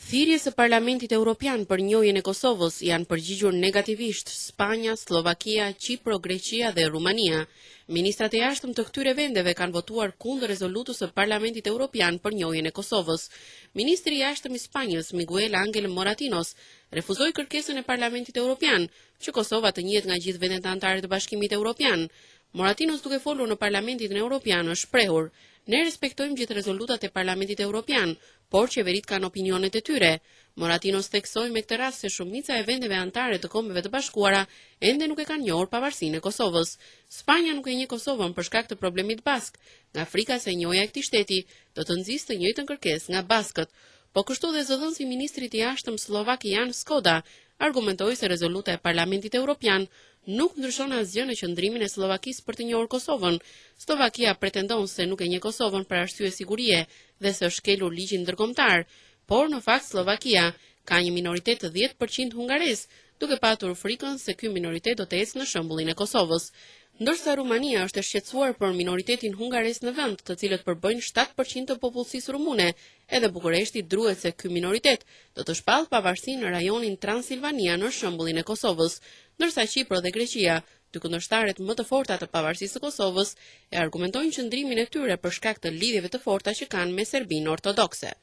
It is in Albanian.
Thirrjes së Parlamentit Evropian për njojën e Kosovës janë përgjigjur negativisht Spanja, Slovakia, Qipro, Greqia dhe Rumania. Ministrat e jashtëm të këtyre vendeve kanë votuar kundër rezolutës së Parlamentit Evropian për njojën e Kosovës. Ministri i jashtëm i Spanjës, Miguel Ángel Moratinos, refuzoi kërkesën e Parlamentit Evropian që Kosova të njihet nga gjithë vendet anëtare të Bashkimit Evropian. Moratinos, duke folur në Parlamentin Evropian, është shprehur: "Ne respektojmë gjithë rezolutat e Parlamentit Evropian, por qeverit kanë opinionet e tyre." Moratinos theksoi me këtë rast se shumica e vendeve anëtare të Kombeve të Bashkuara ende nuk e kanë njohur pavarësinë e Kosovës. Spanja nuk e njeh Kosovën për shkak të problemit bask, nga frika se njohja e këtij shteti do të nxjisë të njëjtën kërkesë nga baskët. Po kështu dhe zëdhënësi i ministrit i jashtëm slovak Jan Skoda argumentoi se rezoluta e Parlamentit Evropian nuk ndryshon asgjë në qëndrimin e Slovakisë për të njohur Kosovën. Slovakia pretendon se nuk e njeh Kosovën për arsye sigurie dhe se është kelur ligjin ndërkombëtar, por në fakt Slovakia ka një minoritet të 10% hungares, duke patur frikën se ky minoritet do të ecë në shembullin e Kosovës. Ndërsa Rumania është e shqetësuar për minoritetin hungares në vend, të cilët përbëjnë 7% të popullsisë rumune, edhe Bukureshti druhet se ky minoritet do të shpallë pavarësinë në rajonin Transilvania në shembullin e Kosovës, ndërsa Qipro dhe Greqia, dy kundërshtaret më të forta të pavarësisë së Kosovës, e argumentojnë qëndrimin e tyre për shkak të lidhjeve të forta që kanë me Serbinë ortodokse.